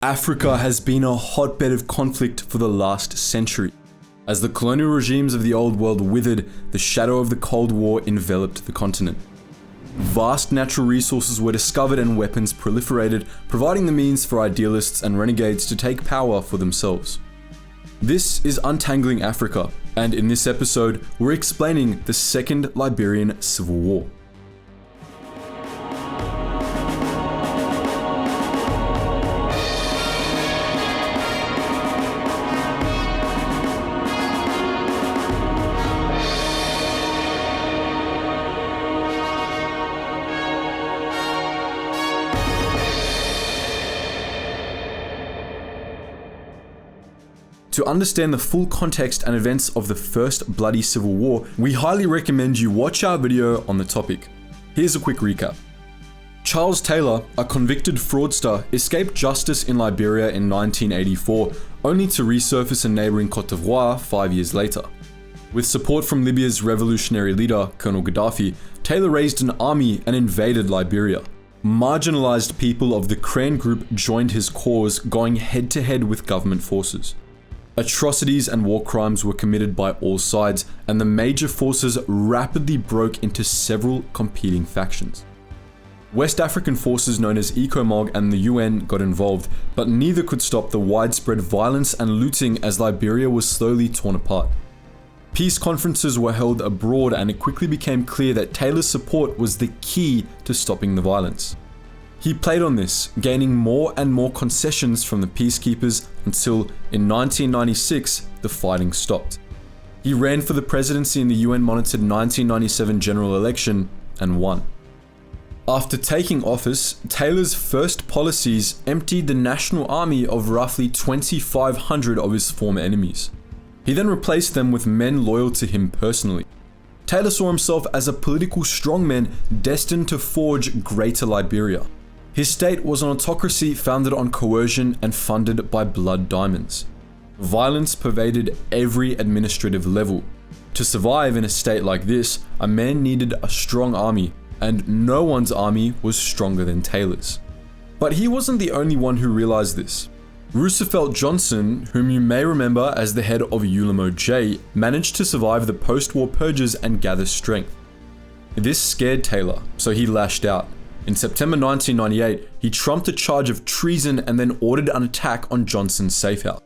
Africa has been a hotbed of conflict for the last century. As the colonial regimes of the Old World withered, the shadow of the Cold War enveloped the continent. Vast natural resources were discovered and weapons proliferated, providing the means for idealists and renegades to take power for themselves. This is Untangling Africa, and in this episode, we're explaining the Second Liberian Civil War. To understand the full context and events of the first bloody civil war, we highly recommend you watch our video on the topic. Here's a quick recap. Charles Taylor, a convicted fraudster, escaped justice in Liberia in 1984, only to resurface in neighboring Cote d'Ivoire 5 years later. With support from Libya's revolutionary leader, Colonel Gaddafi, Taylor raised an army and invaded Liberia. Marginalized people of the Cran group joined his cause, going head-to-head with government forces. Atrocities and war crimes were committed by all sides, and the major forces rapidly broke into several competing factions. West African forces known as ECOMOG and the UN got involved, but neither could stop the widespread violence and looting as Liberia was slowly torn apart. Peace conferences were held abroad, and it quickly became clear that Taylor's support was the key to stopping the violence. He played on this, gaining more and more concessions from the peacekeepers until, in 1996, the fighting stopped. He ran for the presidency in the UN-monitored 1997 general election and won. After taking office, Taylor's first policies emptied the national army of roughly 2,500 of his former enemies. He then replaced them with men loyal to him personally. Taylor saw himself as a political strongman destined to forge Greater Liberia. His state was an autocracy founded on coercion and funded by blood diamonds. Violence pervaded every administrative level. To survive in a state like this, a man needed a strong army, and no one's army was stronger than Taylor's. But he wasn't the only one who realized this. Roosevelt Johnson, whom you may remember as the head of Ulamo J, managed to survive the post-war purges and gather strength. This scared Taylor, so he lashed out. In September 1998, he trumped a charge of treason and then ordered an attack on Johnson's safehouse.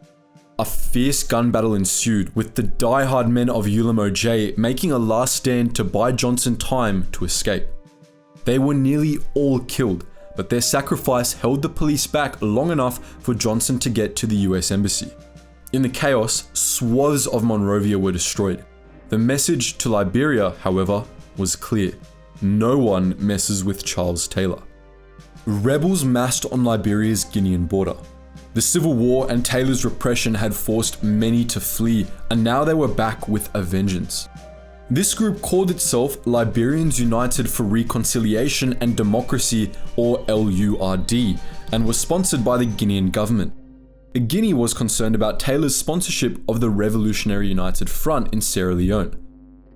A fierce gun battle ensued, with the die-hard men of Ulamo J making a last stand to buy Johnson time to escape. They were nearly all killed, but their sacrifice held the police back long enough for Johnson to get to the US Embassy. In the chaos, swaths of Monrovia were destroyed. The message to Liberia, however, was clear. No one messes with Charles Taylor. Rebels massed on Liberia's Guinean border. The Civil War and Taylor's repression had forced many to flee, and now they were back with a vengeance. This group called itself Liberians United for Reconciliation and Democracy, or LURD, and was sponsored by the Guinean government. Guinea was concerned about Taylor's sponsorship of the Revolutionary United Front in Sierra Leone.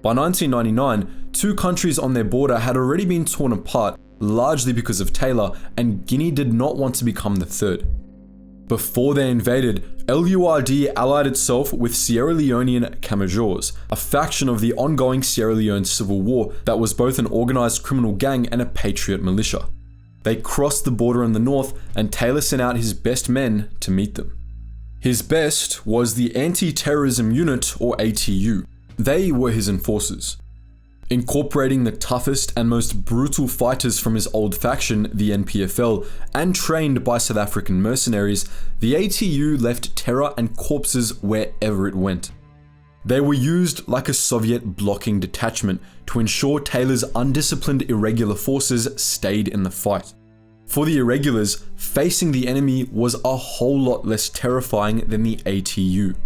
By 1999, two countries on their border had already been torn apart, largely because of Taylor, and Guinea did not want to become the third. Before they invaded, LURD allied itself with Sierra Leonean Camajors, a faction of the ongoing Sierra Leone Civil War that was both an organized criminal gang and a patriot militia. They crossed the border in the north, and Taylor sent out his best men to meet them. His best was the Anti-Terrorism Unit, or ATU. They were his enforcers. Incorporating the toughest and most brutal fighters from his old faction, the NPFL, and trained by South African mercenaries, the ATU left terror and corpses wherever it went. They were used like a Soviet blocking detachment to ensure Taylor's undisciplined irregular forces stayed in the fight. For the irregulars, facing the enemy was a whole lot less terrifying than the ATU.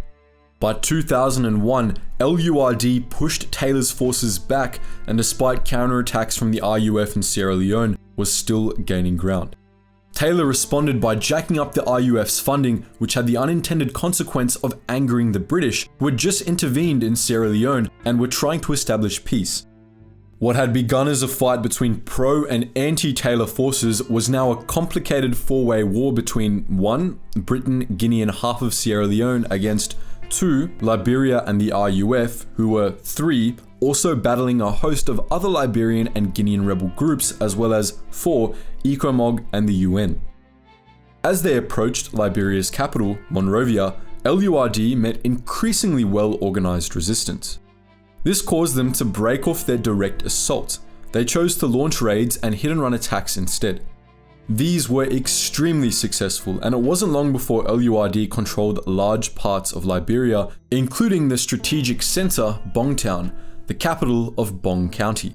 By 2001, LURD pushed Taylor's forces back, and despite counterattacks from the RUF in Sierra Leone, was still gaining ground. Taylor responded by jacking up the RUF's funding, which had the unintended consequence of angering the British, who had just intervened in Sierra Leone and were trying to establish peace. What had begun as a fight between pro- and anti-Taylor forces was now a complicated four-way war between 1. Britain, Guinea and half of Sierra Leone against 2. Liberia and the RUF, who were 3. Also battling a host of other Liberian and Guinean rebel groups, as well as 4. ECOMOG and the UN. As they approached Liberia's capital, Monrovia, LURD met increasingly well-organized resistance. This caused them to break off their direct assault. They chose to launch raids and hit-and-run attacks instead. These were extremely successful, and it wasn't long before LURD controlled large parts of Liberia, including the strategic center, Bongtown, the capital of Bong County.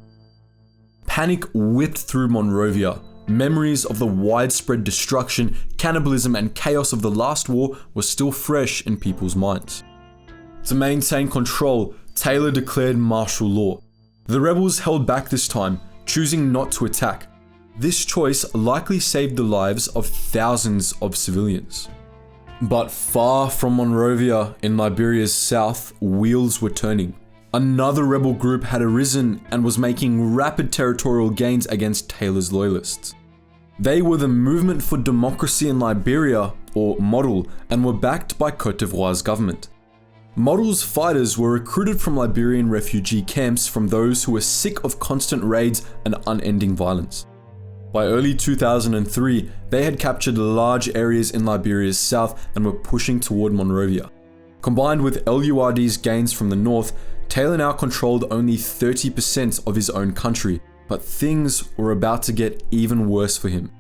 Panic whipped through Monrovia. Memories of the widespread destruction, cannibalism, and chaos of the last war were still fresh in people's minds. To maintain control, Taylor declared martial law. The rebels held back this time, choosing not to attack. This choice likely saved the lives of thousands of civilians. But far from Monrovia, in Liberia's south, wheels were turning. Another rebel group had arisen and was making rapid territorial gains against Taylor's loyalists. They were the Movement for Democracy in Liberia, or MODEL, and were backed by Côte d'Ivoire's government. MODEL's fighters were recruited from Liberian refugee camps from those who were sick of constant raids and unending violence. By early 2003, they had captured large areas in Liberia's south and were pushing toward Monrovia. Combined with LURD's gains from the north, Taylor now controlled only 30% of his own country, but things were about to get even worse for him.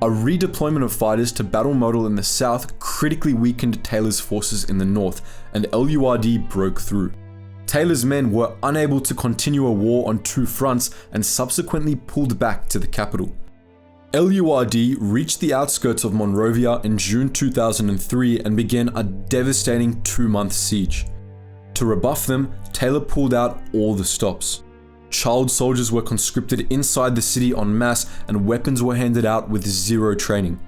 A redeployment of fighters to battle MODEL in the south critically weakened Taylor's forces in the north, and LURD broke through. Taylor's men were unable to continue a war on two fronts and subsequently pulled back to the capital. LURD reached the outskirts of Monrovia in June 2003 and began a devastating 2-month siege. To rebuff them, Taylor pulled out all the stops. Child soldiers were conscripted inside the city en masse, and weapons were handed out with zero training.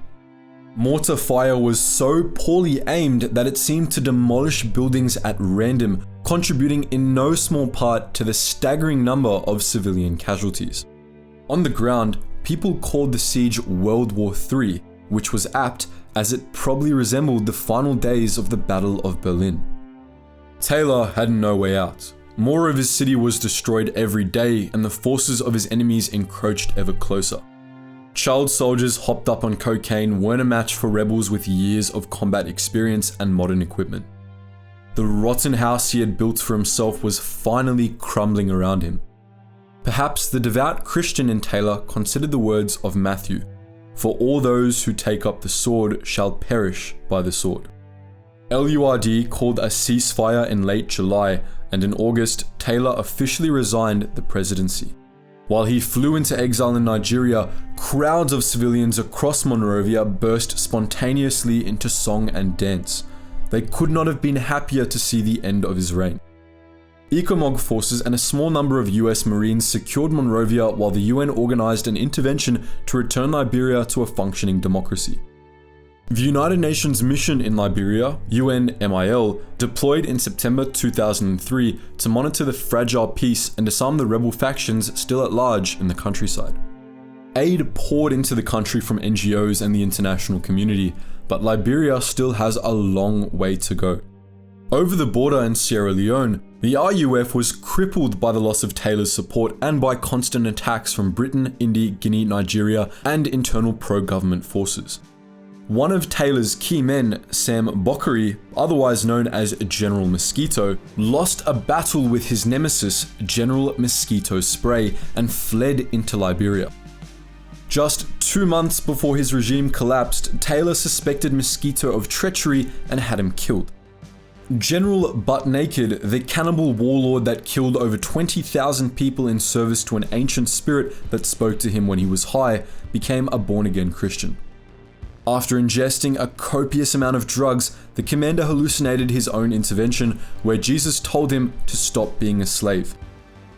Mortar fire was so poorly aimed that it seemed to demolish buildings at random, contributing in no small part to the staggering number of civilian casualties. On the ground, people called the siege World War III, which was apt as it probably resembled the final days of the Battle of Berlin. Taylor had no way out. More of his city was destroyed every day, and the forces of his enemies encroached ever closer. Child soldiers hopped up on cocaine weren't a match for rebels with years of combat experience and modern equipment. The rotten house he had built for himself was finally crumbling around him. Perhaps the devout Christian in Taylor considered the words of Matthew, "For all those who take up the sword shall perish by the sword." LURD called a ceasefire in late July, and in August, Taylor officially resigned the presidency. While he flew into exile in Nigeria, crowds of civilians across Monrovia burst spontaneously into song and dance. They could not have been happier to see the end of his reign. ECOMOG forces and a small number of US Marines secured Monrovia while the UN organized an intervention to return Liberia to a functioning democracy. The United Nations mission in Liberia, UNMIL, deployed in September 2003 to monitor the fragile peace and disarm the rebel factions still at large in the countryside. Aid poured into the country from NGOs and the international community, but Liberia still has a long way to go. Over the border in Sierra Leone, the RUF was crippled by the loss of Taylor's support and by constant attacks from Britain, India, Guinea, Nigeria, and internal pro-government forces. One of Taylor's key men, Sam Bokkary, otherwise known as General Mosquito, lost a battle with his nemesis, General Mosquito Spray, and fled into Liberia. Just 2 months before his regime collapsed, Taylor suspected Mosquito of treachery and had him killed. General Butt Naked, the cannibal warlord that killed over 20,000 people in service to an ancient spirit that spoke to him when he was high, became a born-again Christian. After ingesting a copious amount of drugs, the commander hallucinated his own intervention, where Jesus told him to stop being a slave.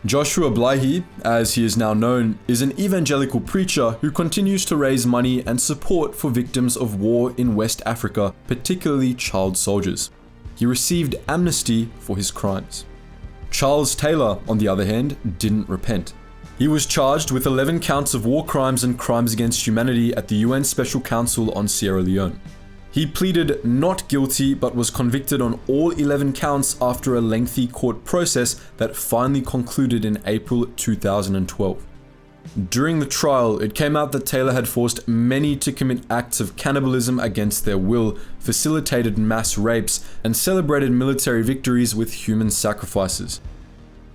Joshua Blaihi, as he is now known, is an evangelical preacher who continues to raise money and support for victims of war in West Africa, particularly child soldiers. He received amnesty for his crimes. Charles Taylor, on the other hand, didn't repent. He was charged with 11 counts of war crimes and crimes against humanity at the UN Special Council on Sierra Leone. He pleaded not guilty but was convicted on all 11 counts after a lengthy court process that finally concluded in April 2012. During the trial, it came out that Taylor had forced many to commit acts of cannibalism against their will, facilitated mass rapes, and celebrated military victories with human sacrifices.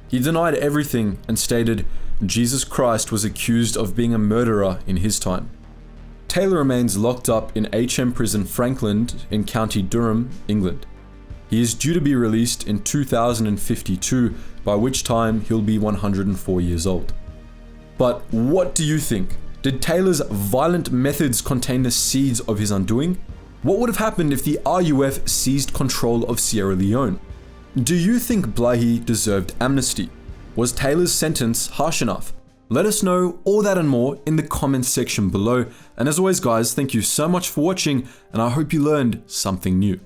He denied everything and stated Jesus Christ was accused of being a murderer in his time. Taylor remains locked up in HM Prison Franklin in County Durham, England. He is due to be released in 2052, by which time he'll be 104 years old. But what do you think? Did Taylor's violent methods contain the seeds of his undoing? What would have happened if the RUF seized control of Sierra Leone? Do you think Blahi deserved amnesty? Was Taylor's sentence harsh enough? Let us know all that and more in the comments section below. And as always guys, thank you so much for watching and I hope you learned something new.